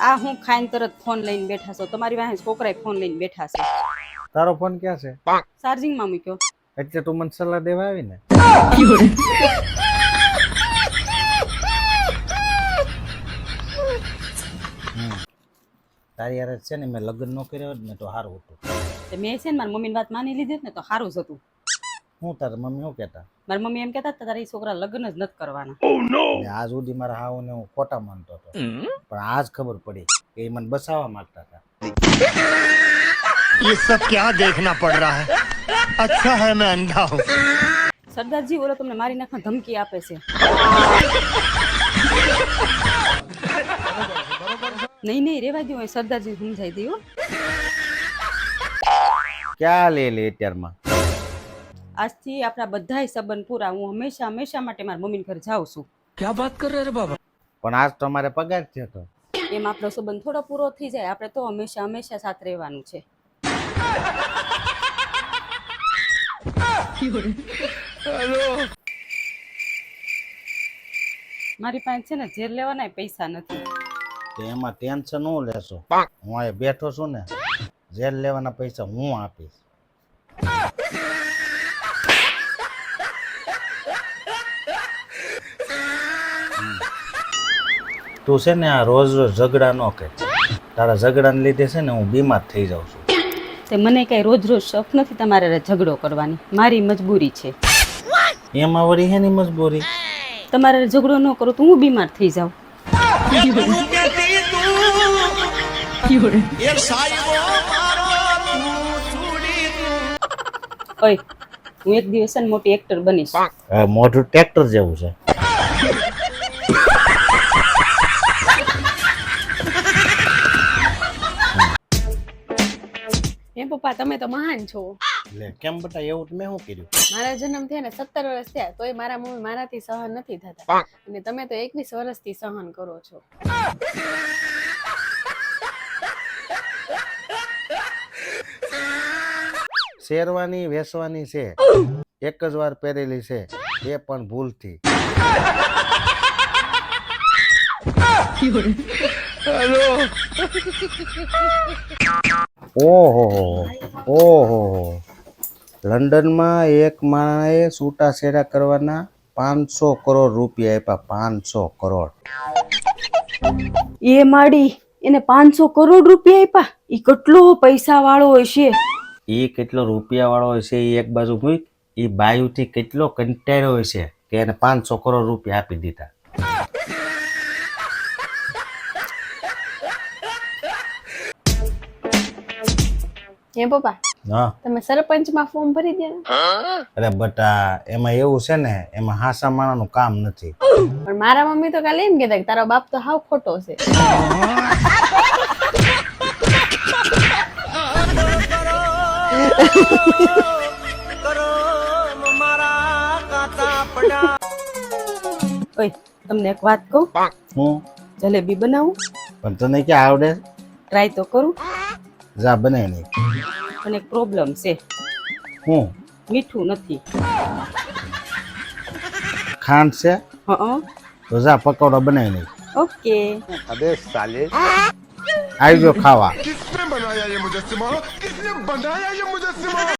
આ હું ખાઈને તરત ફોન લઈને બેઠા છો, તમારી પાસે છોકરાએ ફોન લઈને બેઠા છે. તારો ફોન ક્યાં છે? ચાર્જિંગમાં મૂક્યો. એટલે તું મને સલાહ દેવા આવી ને? તારી યાર છે ને મેં લગ્ન ન કર્યા હોત ને તો સારું હતું. મેં છે ને મારી મમ્મીની વાત માની લીધી ને તો સારું જ હતું. હું તારા મમ્મી શું કહેતા? મારી મમ્મી એમ કહેતા તારા એ છોકરા લગ્ન જ નથી કરવાના. ને આજ સુધી મારા હાવને હું ખોટા માનતો હતો, પણ આજ ખબર પડી કે એ મને બસાવવા માંગતા હતા. ये सब क्या देखना पड़ रहा है? अच्छा है मैं अंधा हूँ. સરદારજી ઓલો તમને મારી નાખવા ધમકી આપે છે. નહીં નહીં રેવા દો, સરદારજી સમજાઈ દો. ક્યાં લે અત્યારમાં? આજથી આપણા બધાય સંબંધ પૂરા. હું હંમેશા હંમેશા માટે મારા મમ્મીને ઘરે જાઉં છું. क्या बात कर रहे बाबा? પણ આજ તો અમારે પગાર થયો હતો. એમ આપણો સંબંધ થોડો પૂરો થઈ જાય. આપણે તો હંમેશા હંમેશા સાથે રહેવાનું છે. મારી પાસે છે ને ઝેર લેવાના પૈસા નથી. તો એમાં ટેન્શન હું લેશો? હું અહીં બેઠો છું ને, જેલ લેવાના પૈસા હું આપીશ. તું છે ને આ રોજ રોજ ઝઘડા ન કર. તારા ઝઘડાને લીધે છે ને હું બીમાર થઈ જાઉં છું. તે મને કઈ રોજ રોજ શોખ નથી તમારે ઝઘડો કરવાની. મારી મજબૂરી છે. એમાં વળી હેની મજબૂરી? તમારે ઝઘડો ન કરો તો હું બીમાર થઈ જાઉં. ઓય, હું એક દિવસ છે ને મોટી એક્ટર બનીશ. મોટું ટ્રેક્ટર જેવું છે. હે પપ્પા, તમે તો મહાન છો. એટલે કેમ બટા, એવું તો મેં શું કર્યું? મારા જન્મ થયા ને 17 વર્ષ થયા તોય મારા મમ્મી મારાથી સહન નથી થતા, અને તમે તો 21 વર્ષથી સહન કરો છો. શેરવાની વેસવાની છે, એક જ વાર પહેરેલી છે, એ પણ ભૂલથી. ઓહો ઓહો, લંડનમાં એક માણસે છૂટાછેડા કરવાના 500 કરોડ રૂપિયા આપ્યા. 500 કરોડ. એ માડી, એને 500 કરોડ રૂપિયા આપ્યા? ઈ કેટલો પૈસા વાળો હશે. એ કેટલો રૂપિયા વાળો હોય છે એ એક બાજુ મૂક, એ બાયુથી કેટલો કંટાળ્યો હોય છે કે એને 500 કરોડ રૂપિયા આપી દીધા. હે પપ્પા, હા, તમે સરપંચમાં ફોર્મ ભરી દે ને. અરે બટા, એમાં એવું છે ને, એમાં હાસા માણાનું કામ નથી. પણ મારા મમ્મી તો કાલે એમ કહેતા કે તારો બાપ તો હાવ ખોટો છે. ઓય, તમને એક વાત કહું? હું જલેબી બનાવું? પણ તને ક્યાં આવડે? ટ્રાય તો કરું. જા બનાવી નહીં. પણ એક પ્રોબ્લેમ છે, હું મીઠું નથી. ખાંડ છે? હા, તો જા પકોડા બનાવી નહીં. ઓકે. अबे साले. આવી જો ખાવા. किसने बनाया ये मुजस्सिमा? किसने बनाया ये मुजस्सिमा?